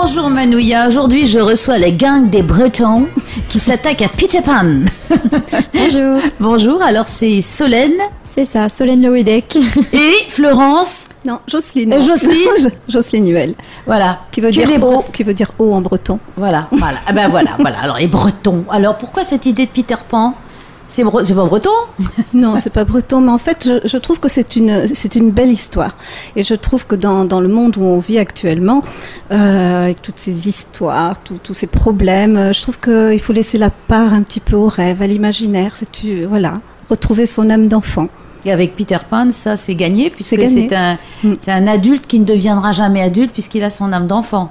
Bonjour Manouya, aujourd'hui je reçois la gang des Bretons qui s'attaquent à Peter Pan. Bonjour. Bonjour, alors c'est Solène. C'est ça, Solène Loédec. Et Florence. Non, Jocelyne. Jocelyne. Jocelyne Huel. Voilà. Qui veut dire eau en breton. Voilà. Ah ben voilà. Alors les Bretons. Alors pourquoi cette idée de Peter Pan ? C'est pas breton ? Non, c'est pas breton, mais en fait, je trouve que c'est une belle histoire. Et je trouve que dans le monde où on vit actuellement, avec toutes ces histoires, tous ces problèmes, je trouve qu'il faut laisser la part un petit peu au rêve, à l'imaginaire. Retrouver son âme d'enfant. Et avec Peter Pan, ça c'est gagné, puisque c'est un adulte qui ne deviendra jamais adulte puisqu'il a son âme d'enfant.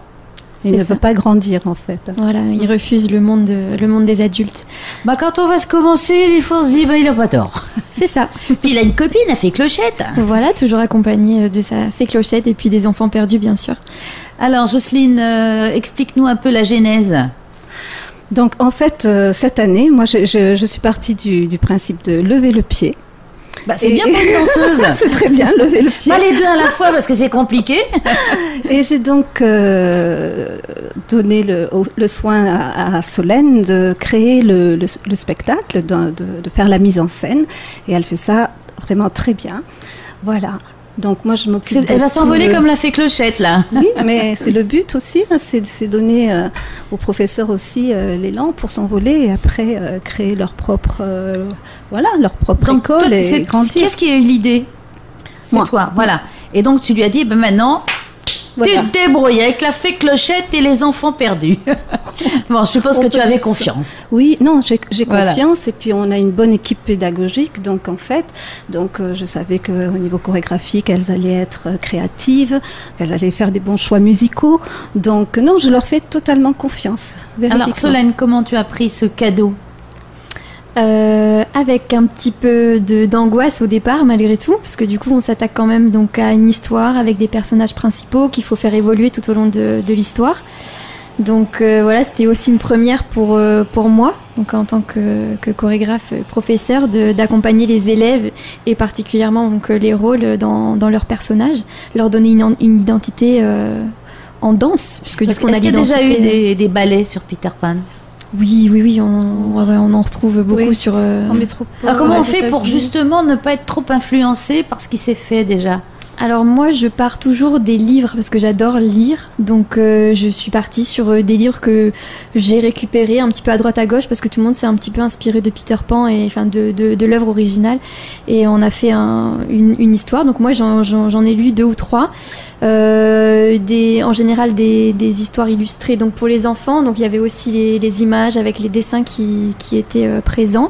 Il ne veut pas grandir en fait. Voilà, il refuse le monde des adultes. Bah quand on va se commencer, il faut se dire, il a pas tort. C'est ça. Puis il a une copine, elle fait Clochette. Voilà, toujours accompagnée de sa fée Clochette et puis des enfants perdus bien sûr. Alors Jocelyne, explique-nous un peu la genèse. Donc en fait, cette année, moi je suis partie du principe de lever le pied. Bah, c'est bien pour une danseuse. C'est très bien, lever le pied. Pas les deux à la fois parce que c'est compliqué. Et j'ai donc donné le soin à Solène de créer le spectacle, de faire la mise en scène. Et elle fait ça vraiment très bien. Voilà. Donc moi je m'occupe. Elle va s'envoler comme la fée Clochette là. Oui, mais c'est le but aussi, hein, c'est donner aux professeurs aussi l'élan pour s'envoler et après créer leur propre donc, école toi, et grandir. Qu'est-ce qui a eu l'idée ? C'est moi. Toi, voilà. Et donc tu lui as dit, maintenant. Voilà. Tu te débrouilles avec la fée Clochette et les enfants perdus. Bon, je suppose que tu avais confiance. Oui, non, j'ai confiance et puis on a une bonne équipe pédagogique, donc en fait, je savais qu'au niveau chorégraphique, elles allaient être créatives, qu'elles allaient faire des bons choix musicaux. Donc non, je leur fais totalement confiance. Alors Solène, comment tu as pris ce cadeau ? Avec un petit peu d'angoisse au départ malgré tout, parce que du coup on s'attaque quand même donc à une histoire avec des personnages principaux qu'il faut faire évoluer tout au long de l'histoire. Donc voilà, c'était aussi une première pour moi, donc en tant que chorégraphe professeur, d'accompagner les élèves et particulièrement donc les rôles dans leurs personnages, leur donner une identité en danse. Puisque est-ce qu'il y a déjà eu des ballets sur Peter Pan ? Oui, on en retrouve beaucoup sur... en métropole. Alors comment on fait pour justement ne pas être trop influencé par ce qui s'est fait déjà ? Alors moi, je pars toujours des livres parce que j'adore lire. Donc je suis partie sur des livres que j'ai récupérés un petit peu à droite à gauche parce que tout le monde s'est un petit peu inspiré de Peter Pan et enfin de l'œuvre originale. Et on a fait une histoire. Donc moi, j'en ai lu 2 ou 3. En général des histoires illustrées donc pour les enfants. Donc il y avait aussi les images avec les dessins qui étaient présents.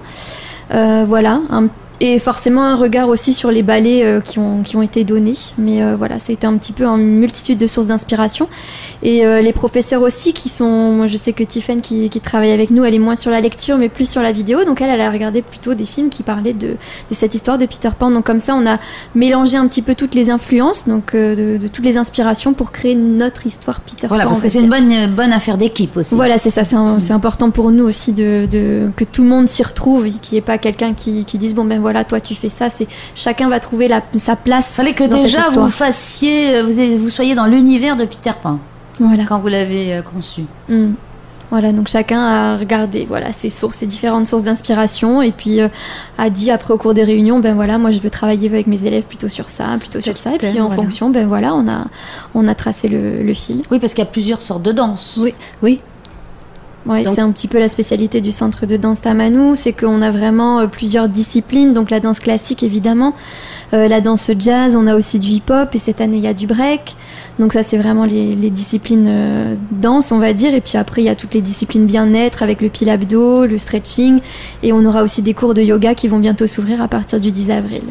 Voilà, et forcément un regard aussi sur les ballets qui ont été donnés. Mais voilà, ça a été un petit peu une multitude de sources d'inspiration. Et les professeurs aussi qui sont... Moi, je sais que Tiffen qui travaille avec nous, elle est moins sur la lecture, mais plus sur la vidéo. Donc elle a regardé plutôt des films qui parlaient de cette histoire de Peter Pan. Donc comme ça, on a mélangé un petit peu toutes les influences, donc de toutes les inspirations pour créer notre histoire Peter Pan. Voilà, parce que c'est une bonne affaire d'équipe aussi. Voilà, c'est ça. C'est important pour nous aussi que tout le monde s'y retrouve, qu'il n'y ait pas quelqu'un qui dise bon ben voilà, toi tu fais ça. Chacun va trouver sa place. Il fallait que déjà vous soyez dans l'univers de Peter Pan. Voilà. Quand vous l'avez conçu. Voilà, donc chacun a regardé ses différentes sources d'inspiration et puis a dit après au cours des réunions, ben voilà, moi je veux travailler avec mes élèves plutôt sur ça. Et puis en fonction, ben voilà, on a tracé le fil. Oui, parce qu'il y a plusieurs sortes de danse. Oui. Ouais, c'est un petit peu la spécialité du centre de danse Tamanou, c'est qu'on a vraiment plusieurs disciplines, donc la danse classique évidemment, la danse jazz, on a aussi du hip-hop et cette année il y a du break. Donc ça c'est vraiment les disciplines danse on va dire, et puis après il y a toutes les disciplines bien-être avec le pil abdo, le stretching, et on aura aussi des cours de yoga qui vont bientôt s'ouvrir à partir du 10 avril.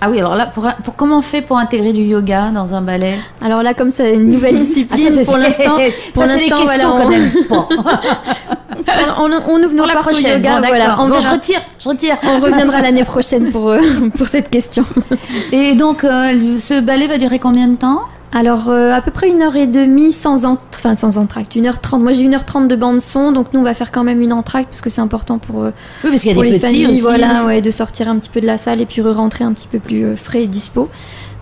Ah oui, alors là, pour comment on fait pour intégrer du yoga dans un ballet ? Alors là, comme c'est une nouvelle discipline, pour l'instant, c'est les questions qu'on aime pas. On ouvre nos portes au yoga. Bon, voilà, je retire. On reviendra l'année prochaine pour cette question. Et donc, ce ballet va durer combien de temps ? Alors, à peu près 1h30 sans entracte, 1h30. Moi, j'ai 1h30 de bande son, donc nous, on va faire quand même une entracte parce que c'est important pour parce qu'il y a pour des les petits familles, aussi. voilà, de sortir un petit peu de la salle et puis re-rentrer un petit peu plus frais et dispo.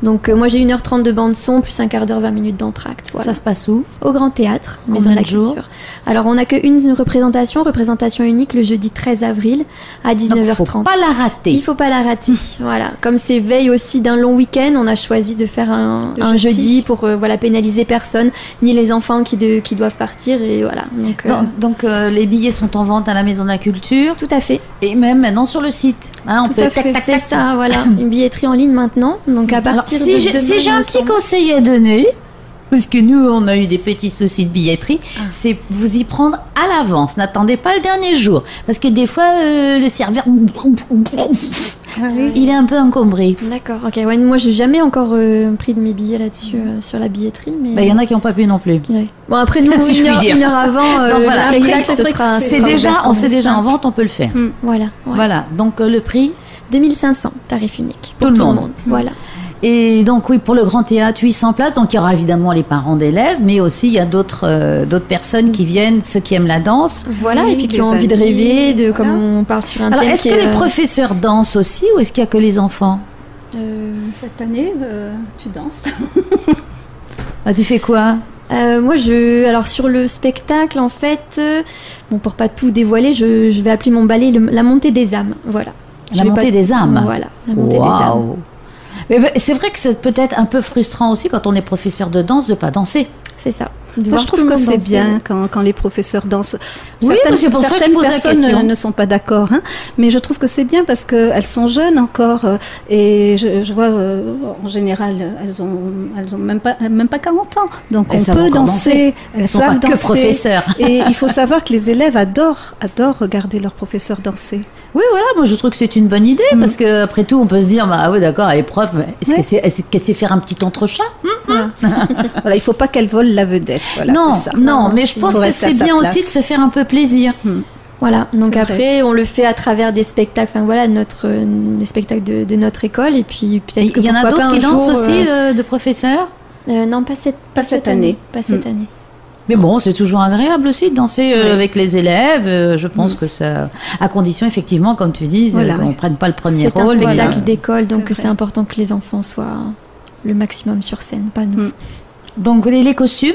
Donc moi j'ai 1h30 de bande son, plus un quart d'heure, 20 minutes d'entracte. Voilà. Ça se passe où? Au Grand Théâtre, Combien Maison de la de jours? Culture. Alors on n'a qu'une représentation unique le jeudi 13 avril à 19h30. Donc, faut pas la rater. Il faut pas la rater. Voilà. Comme c'est veille aussi d'un long week-end, on a choisi de faire un jeudi pour pénaliser personne, ni les enfants qui doivent partir. Et voilà. Donc les billets sont en vente à la Maison de la Culture. Tout à fait. Et même maintenant sur le site. Hein, on peut c'est ça, voilà. Une billetterie en ligne maintenant. Donc à partir si j'ai un petit conseil à donner, parce que nous on a eu des petits soucis de billetterie, c'est vous y prendre à l'avance. N'attendez pas le dernier jour, parce que des fois le serveur il est un peu encombré. D'accord. Ok. Ouais, moi j'ai jamais encore pris de mes billets là-dessus sur la billetterie, mais il y en a qui n'ont pas pu non plus. Ouais. Bon après nous si une heure avant voilà. le spectacle, ce sera c'est déjà en vente, on peut le faire. Voilà. Ouais. Voilà. Donc le prix 2500, tarif unique pour tout le monde. Voilà. Et donc oui, pour le Grand Théâtre, 800 places. Donc il y aura évidemment les parents d'élèves, mais aussi il y a d'autres personnes qui viennent, ceux qui aiment la danse. Voilà, et puis qui ont envie de rêver, comme on parle sur un thème. Alors est-ce que les professeurs dansent aussi, ou est-ce qu'il y a que les enfants? Cette année, tu danses. Tu fais quoi? Moi, alors sur le spectacle, en fait, pour pas tout dévoiler, je vais appeler mon ballet la montée des âmes. Voilà. La montée des âmes. Voilà, la montée des âmes. Mais c'est vrai que c'est peut-être un peu frustrant aussi quand on est professeur de danse de pas danser. C'est ça. Moi, je trouve que c'est bien quand les professeurs dansent. Oui, c'est pour ça que je pose la question. Certaines personnes ne sont pas d'accord, hein, mais je trouve que c'est bien parce qu'elles sont jeunes encore et je vois en général elles ont même pas 40 ans, donc on peut danser. Elles sont pas que professeurs. Et il faut savoir que les élèves adorent regarder leurs professeurs danser. Oui, voilà, moi je trouve que c'est une bonne idée parce que après tout on peut se dire oui d'accord, elle est prof, mais est-ce qu'elle sait faire un petit entrechat? Voilà, il faut pas qu'elle vole la vedette. Voilà, non, mais je pense que c'est bien aussi de se faire un peu plaisir. Voilà, donc après on le fait à travers des spectacles, les spectacles de notre école, et puis peut-être il y en a d'autres qui dansent aussi de professeurs. Non, pas cette année. Pas cette année. Mais bon, c'est toujours agréable aussi de danser avec les élèves. Je pense que ça, à condition effectivement, comme tu dis, qu'on ne prenne pas le premier rôle. C'est un spectacle d'école, donc c'est important que les enfants soient le maximum sur scène, pas nous. Donc les costumes?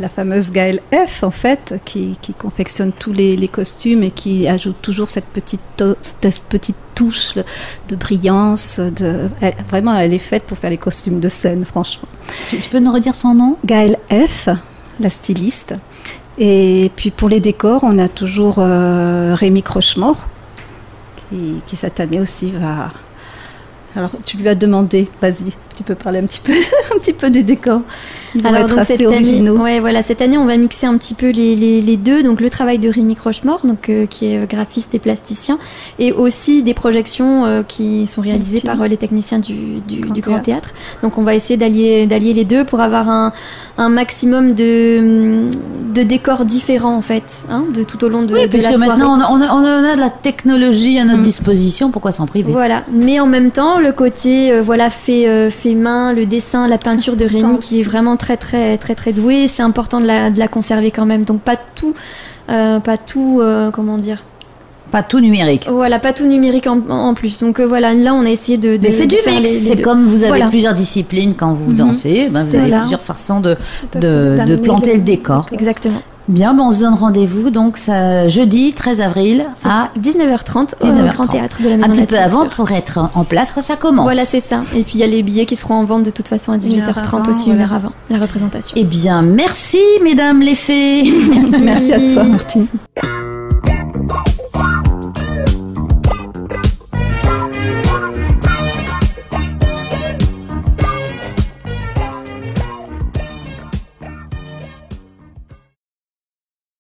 La fameuse Gaëlle F, en fait, qui confectionne tous les costumes et qui ajoute toujours cette petite touche de brillance. Vraiment, elle est faite pour faire les costumes de scène, franchement. Tu peux nous redire son nom? Gaëlle F, la styliste. Et puis pour les décors, on a toujours Rémi Crochemort, qui cette année aussi va... Alors, tu lui as demandé, vas-y, tu peux parler un petit peu des décors. Ils vont être assez originaux. Cette année, on va mixer un petit peu les deux. Donc, le travail de Rémi Crochemort, qui est graphiste et plasticien, et aussi des projections qui sont réalisées par les techniciens du Grand Théâtre. Donc, on va essayer d'allier les deux pour avoir un maximum de décors différents, en fait, de tout au long de la soirée. Oui, puisque maintenant, on a de la technologie à notre disposition, pourquoi s'en priver? Voilà, mais en même temps, le côté fait main, le dessin, la peinture de Rémi qui est vraiment très très très très doué, c'est important de la conserver quand même. Donc pas tout comment dire, pas tout numérique. Voilà, pas tout numérique en plus. Donc là on a essayé de mais c'est du faire mix, c'est comme vous avez plusieurs disciplines quand vous dansez, vous avez plusieurs façons de planter le décor. Exactement. Bien, on se donne rendez-vous donc jeudi 13 avril à 19h30 au Grand Théâtre de la Maison de la Culture. Un petit peu avant pour être en place quand ça commence. Voilà, c'est ça. Et puis il y a les billets qui seront en vente de toute façon à 18h30 aussi, une heure avant la représentation. Eh bien, merci mesdames les fées. Merci à toi Martine.